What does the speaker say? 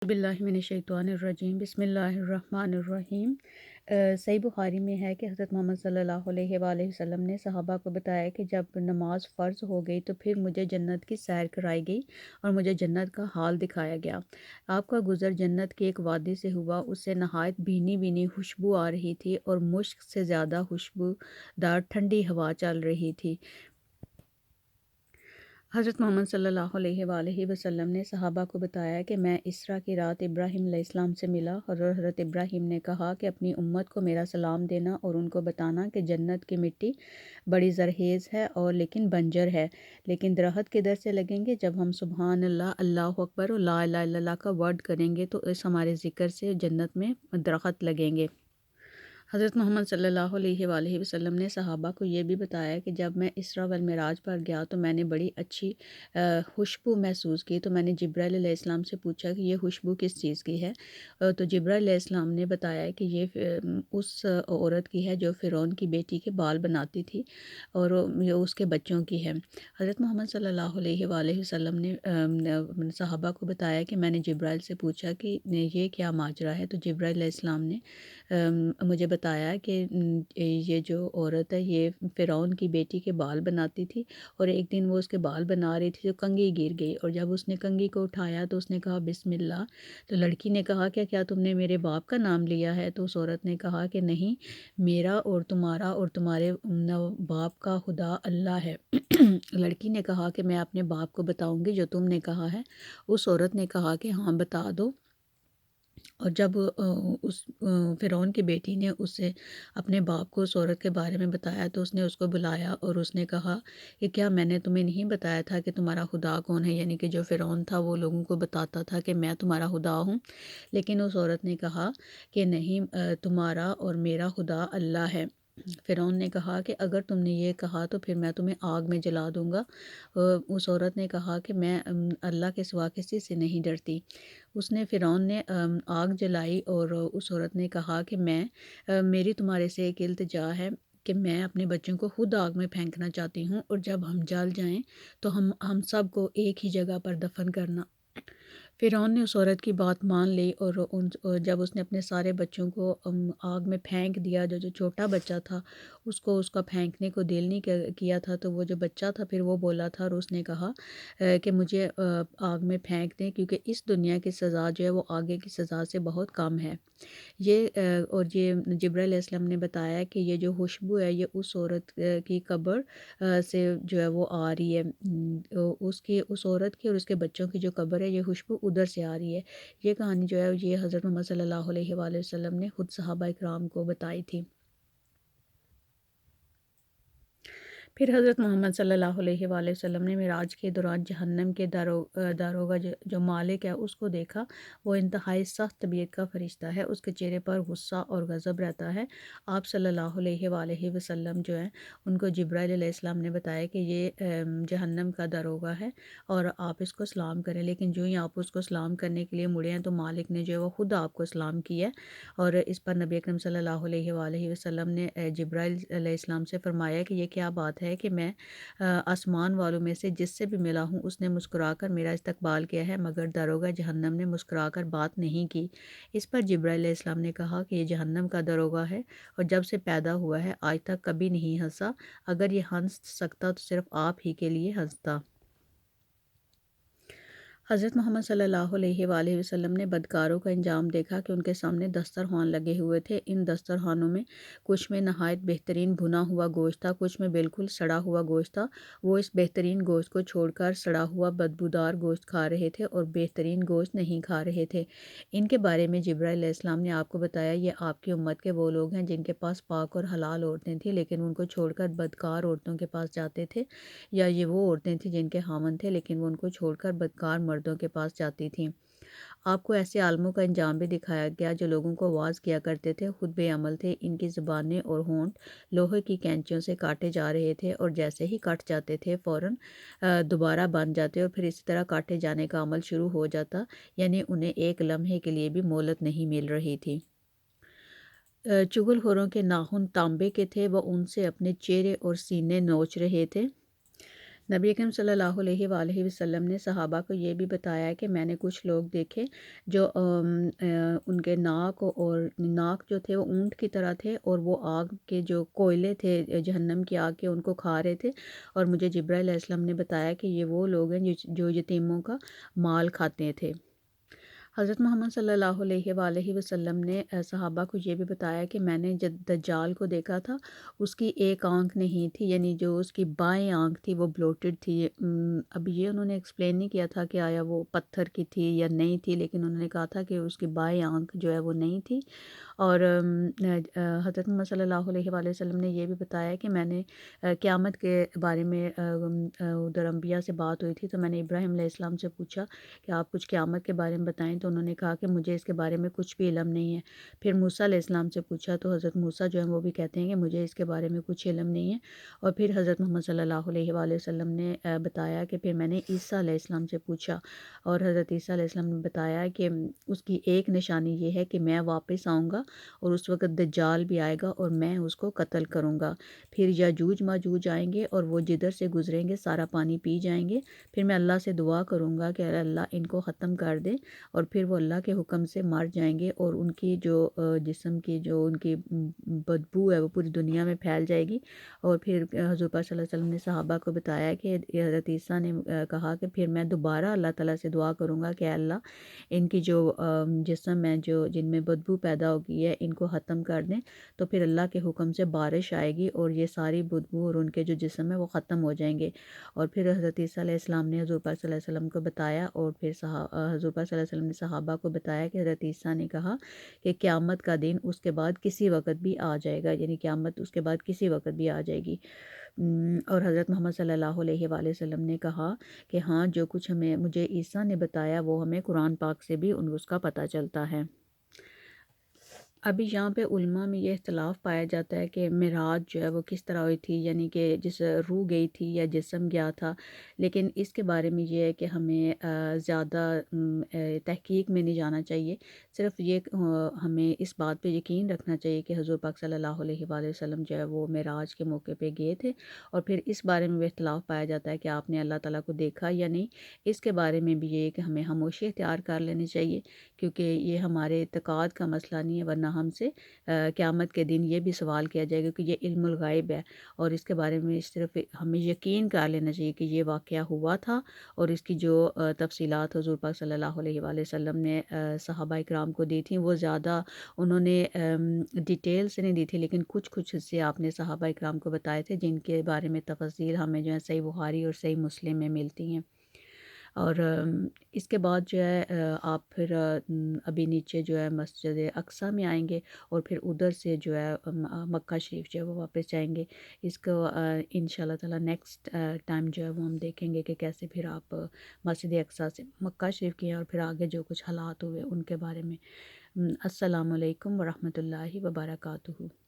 बिल्लाहि मिनश्शैतानिर्रजीम बिस्मिल्लाहिर्रहमानिर्रहीम। सही बुखारी में है कि हज़रत मोहम्मद सल्लल्लाहु अलैहि वसल्लम ने सहाबा को बताया कि जब नमाज फ़र्ज़ हो गई तो फिर मुझे जन्नत की सैर कराई गई और मुझे जन्नत का हाल दिखाया गया। आपका गुज़र जन्नत की एक वादी से हुआ, उससे नहायत भीनी भीनी खुशबू आ रही थी और मुश्क से ज़्यादा खुशबूदार ठंडी हवा चल रही थी। हज़रत मोहम्मद सल्लल्लाहु अलैहि वसल्लम ने सहाबा को बताया कि मैं इसरा की रात इब्राहीम अलैहिस्सलाम से मिला और हज़रत इब्राहीम ने कहा कि अपनी उम्मत को मेरा सलाम देना और उनको बताना कि जन्नत की मिट्टी बड़ी ज़रखेज़ है और लेकिन बंजर है, लेकिन दरख्त किधर से लगेंगे? जब हम सुबहान अल्लाह, अल्लाहु अकबर और ला इलाहा इल्लल्लाह का वर्ड करेंगे तो इस हमारे ज़िक्र से जन्नत में दरख्त लगेंगे। हज़रत मोहम्मद सल्लल्लाहु अलैहि वसल्लम ने सहाबा को ये भी बताया कि जब मैं इसरा वल मिराज पर गया तो मैंने बड़ी अच्छी खुशबू महसूस की। तो मैंने जिब्राइल अलैहिस्सलाम से पूछा कि ये खुशबू किस चीज़ की है? तो जिब्राइल अलैहिस्सलाम ने बताया कि ये उस औरत की है जो फ़िरौन की बेटी के बाल बनाती थी और ये उसके बच्चों की है। हज़रत मोहम्मद सल्लल्लाहु अलैहि वसल्लम ने सहाबा को बताया कि मैंने जिब्राइल से पूछा कि ये क्या माजरा है? तो जिब्राइल अलैहिस्सलाम ने मुझे बताया कि ये जो औरत है ये फ़िरौन की बेटी के बाल बनाती थी और एक दिन वो उसके बाल बना रही थी तो कंघी गिर गई और जब उसने कंघी को उठाया तो उसने कहा बिस्मिल्लाह। तो लड़की ने कहा क्या क्या तुमने मेरे बाप का नाम लिया है? तो उस औरत ने कहा कि नहीं, मेरा और तुम्हारा और तुम्हारे बाप का खुदा अल्लाह है। लड़की ने कहा कि मैं अपने बाप को बताऊंगी जो तुमने कहा है। उस औरत ने कहा कि हाँ बता दो। और जब उस फ़िरौन की बेटी ने उससे अपने बाप को उस औरत के बारे में बताया तो उसने उसको बुलाया और उसने कहा कि क्या मैंने तुम्हें नहीं बताया था कि तुम्हारा खुदा कौन है? यानी कि जो फ़िरौन था वो लोगों को बताता था कि मैं तुम्हारा खुदा हूँ, लेकिन उस औरत ने कहा कि नहीं, तुम्हारा और मेरा खुदा अल्लाह है। फ़िरौन ने कहा कि अगर तुमने ये कहा तो फिर मैं तुम्हें आग में जला दूँगा। उस औरत ने कहा कि मैं अल्लाह के सिवा किसी से नहीं डरती। उसने फ़िरौन ने आग जलाई और उस औरत ने कहा कि मेरी तुम्हारे से एक इल्तिजा है कि मैं अपने बच्चों को खुद आग में फेंकना चाहती हूँ और जब हम जल जाएं तो हम सब को एक ही जगह पर दफन करना। फ़िरौन ने उस औरत की बात मान ली और जब उसने अपने सारे बच्चों को आग में फेंक दिया, जो जो छोटा बच्चा था उसको उसका फेंकने को दिल नहीं किया था, तो वो जो बच्चा था फिर वो बोला था और उसने कहा कि मुझे आग में फेंक दें क्योंकि इस दुनिया की सज़ा जो है वो आगे की सज़ा से बहुत कम है। और ये जिब्राइल अलैहिस्सलाम ने बताया कि ये जो खुशबू है ये उस औरत की कब्र से जो है वो आ रही है। उसकी उस औरत की और उसके बच्चों की जो कब्र है ये खुशबू उधर से आ रही है। ये कहानी जो है ये हज़रत मोहम्मद सल्लल्लाहु अलैहि वसल्लम ने खुद सहाबा इकराम को बताई थी। फिर हज़रत मोहम्मद सल्लल्लाहु अलैहि वसल्लम ने मिराज के दौरान जहन्नम के दारोगा जो मालिक है उसको देखा। वो इंतहाई सख्त तबीयत का फ़रिश्ता है, उसके चेहरे पर गुस्सा और गज़ब रहता है। आप सल्लल्लाहु अलैहि वसल्लम जो हैं उनको जिब्राइल अलैहिस्सलाम ने बताया कि ये जहन्नम का दारोगा है और आप इसको सलाम करें, लेकिन जो ही आप उसको सलाम करने के लिए मुड़े हैं तो मालिक ने जो है वो ख़ुद आपको सलाम किया है। और इस पर नबी अकरम सल्लल्लाहु अलैहि वसल्लम ने जिब्राइल अलैहिस्सलाम से फ़रमाया कि ये क्या बात है कि मैं आसमान वालों में से जिससे भी मिला हूँ उसने मुस्कुराकर मेरा इस्तकबाल किया है मगर दरोगा जहन्नम ने मुस्कुराकर बात नहीं की। इस पर जिब्राइल अलैहिस्सलाम ने कहा कि ये जहन्नम का दरोगा है और जब से पैदा हुआ है आज तक कभी नहीं हंसा। अगर ये हंस सकता तो सिर्फ आप ही के लिए हंसता। हज़रत मोहम्मद सल्लल्लाहु अलैहि वसल्लम ने बदकारों का अंजाम देखा कि उनके सामने दस्तरख़्वान लगे हुए थे। इन दस्तरख़्वानों में कुछ में नहायत बेहतरीन भुना हुआ गोश्त था, कुछ में बिल्कुल सड़ा हुआ गोश्त था। वो इस बेहतरीन गोश्त को छोड़कर सड़ा हुआ बदबूदार गोश्त खा रहे थे और बेहतरीन गोश्त नहीं खा रहे थे। इनके बारे में जिब्राइल अलैहिस्सलाम ने आपको बताया ये आपकी उम्मत के वो लोग हैं जिनके पास पाक और हलाल औरतें थीं लेकिन उनको छोड़कर बदकार औरतों के पास जाते थे, या ये वो औरतें थीं जिनके खामन थे लेकिन वो उनको छोड़कर बदकार मर्दों के पास जाती थीं। आपको ऐसे आलमों का अंजाम भी दिखाया गया जो लोगों को वाज़ किया करते थे, खुद बेअमल थे। इनकी ज़ुबानें और होंठ लोहे की कैंचियों से काटे जा रहे थे और जैसे ही कट जाते थे फ़ौरन दोबारा बन जाते और फिर इसी तरह काटे जाने का अमल शुरू हो जाता, यानी उन्हें एक लम्हे के लिए भी मोहलत नहीं मिल रही थी। चुगलखोरों के नाखून तांबे के थे, वह उनसे अपने चेहरे और सीने नोच रहे थे। نبی کریم صلی اللہ علیہ وآلہ وسلم نے صحابہ کو یہ بھی بتایا کہ میں نے کچھ لوگ دیکھے جو ان کے ناک جو تھے وہ اونٹ کی طرح تھے، اور وہ آگ کے جو کوئلے تھے جہنم کی آگ کے ان کو کھا رہے تھے، اور مجھے جبرائیل علیہ السلام نے بتایا کہ یہ وہ لوگ ہیں جو یتیموں کا مال کھاتے تھے۔ حضرت محمد صلی اللہ علیہ وآلہ وسلم نے صحابہ کو یہ بھی بتایا کہ میں نے جب دجال کو دیکھا تھا، اس کی ایک آنکھ نہیں تھی، یعنی جو اس کی بائیں آنکھ تھی وہ بلوٹڈ تھی۔ اب یہ انہوں نے ایکسپلین نہیں کیا تھا کہ آیا وہ پتھر کی تھی یا نہیں تھی، لیکن انہوں نے کہا تھا کہ اس کی بائیں آنکھ جو ہے وہ نہیں تھی۔ اور حضرت محمد صلی اللہ علیہ وآلہ وسلم نے یہ بھی بتایا کہ میں نے قیامت کے بارے میں ادھر انبیاء سے بات ہوئی تھی، تو میں نے ابراہیم علیہ السلام سے پوچھا کہ آپ کچھ قیامت کے بارے میں بتائیں، تو انہوں نے کہا کہ مجھے اس کے بارے میں کچھ بھی علم نہیں ہے۔ پھر موسیٰ علیہ السلام سے پوچھا تو حضرت موسیٰ جو ہیں وہ بھی کہتے ہیں کہ مجھے اس کے بارے میں کچھ علم نہیں ہے۔ اور پھر حضرت محمد صلی اللہ علیہ وآلہ وسلم نے بتایا کہ پھر میں نے عیسیٰ علیہ السلام سے پوچھا، اور حضرت عیسیٰ علیہ السلام نے بتایا کہ اس کی ایک نشانی یہ ہے کہ میں واپس آؤں گا، اور اس وقت دجال بھی آئے گا اور میں اس کو قتل کروں گا۔ پھر یاجوج ماجوج آئیں گے اور وہ جدھر سے گزریں گے سارا پانی پی جائیں گے۔ پھر میں اللہ سے دعا کروں گا کہ اللہ ان کو ختم کر دے، اور پھر وہ اللہ کے حکم سے مر جائیں گے، اور ان کی جو جسم کی جو ان کی بدبو ہے وہ پوری دنیا میں پھیل جائے گی۔ اور پھر حضور پاک صلی اللہ علیہ وسلم نے صحابہ کو بتایا کہ حضرت عیسیٰ نے کہا کہ پھر میں دوبارہ اللہ تعالیٰ سے دعا کروں گا کہ اللہ ان کی جو جسم ہے جو جن میں بدبو پیدا ہوگی ہے ان کو ختم کر دیں، تو پھر اللہ کے حکم سے بارش آئے گی اور یہ ساری بدبو اور ان کے جو جسم ہے وہ ختم ہو جائیں گے۔ اور پھر حضرت عیسیٰ علیہ السلام نے حضور پاک صلی اللہ علیہ وسلم کو بتایا، اور پھر حضور پاک صلی اللہ علیہ وسلم نے صحابہ کو بتایا کہ حضرت عیسیٰ نے کہا کہ قیامت کا دن اس کے بعد کسی وقت بھی آ جائے گا، یعنی قیامت اس کے بعد کسی وقت بھی آ جائے گی۔ اور حضرت محمد صلی اللہ علیہ وآلہ وسلم نے کہا کہ ہاں جو کچھ مجھے عیسیٰ نے بتایا وہ ہمیں قرآن پاک سے بھی اس کا پتہ چلتا ہے۔ ابھی یہاں پہ علماء میں یہ اختلاف پایا جاتا ہے کہ معراج جو ہے وہ کس طرح ہوئی تھی، یعنی کہ جس روح گئی تھی یا جسم گیا تھا، لیکن اس کے بارے میں یہ ہے کہ ہمیں زیادہ تحقیق میں نہیں جانا چاہیے، صرف یہ ہمیں اس بات پہ یقین رکھنا چاہیے کہ حضور پاک صلی اللہ علیہ وآلہ وسلم جو ہے وہ معراج کے موقع پہ گئے تھے۔ اور پھر اس بارے میں بھی اختلاف پایا جاتا ہے کہ آپ نے اللہ تعالیٰ کو دیکھا یا نہیں، اس کے بارے میں بھی یہ ہے کہ ہمیں خاموشی اختیار کر لینی چاہیے، کیونکہ یہ ہمارے اعتقاد کا مسئلہ نہیں ہے، ورنہ ہم سے قیامت کے دن یہ بھی سوال کیا جائے گا کہ یہ علم الغیب ہے، اور اس کے بارے میں صرف ہمیں یقین کر لینا چاہیے کہ یہ واقعہ ہوا تھا، اور اس کی جو تفصیلات حضور پاک صلی اللہ علیہ وآلہ وسلم نے صحابہ اکرام کو دی تھیں وہ زیادہ انہوں نے ڈیٹیل سے نہیں دی تھی، لیکن کچھ کچھ حصے آپ نے صحابہ اکرام کو بتائے تھے جن کے بارے میں تفصیل ہمیں جو ہے صحیح بخاری اور صحیح مسلم میں ملتی ہیں۔ اور اس کے بعد جو ہے آپ پھر ابھی نیچے جو ہے مسجد اقصیٰ میں آئیں گے، اور پھر ادھر سے جو ہے مکہ شریف جو ہے وہ واپس جائیں گے۔ اس کو انشاءاللہ تعالی نیکسٹ ٹائم جو ہے وہ ہم دیکھیں گے کہ کیسے پھر آپ مسجد اقصیٰ سے مکہ شریف کی ہیں، اور پھر آگے جو کچھ حالات ہوئے ان کے بارے میں۔ السلام علیکم ورحمۃ اللہ وبرکاتہ۔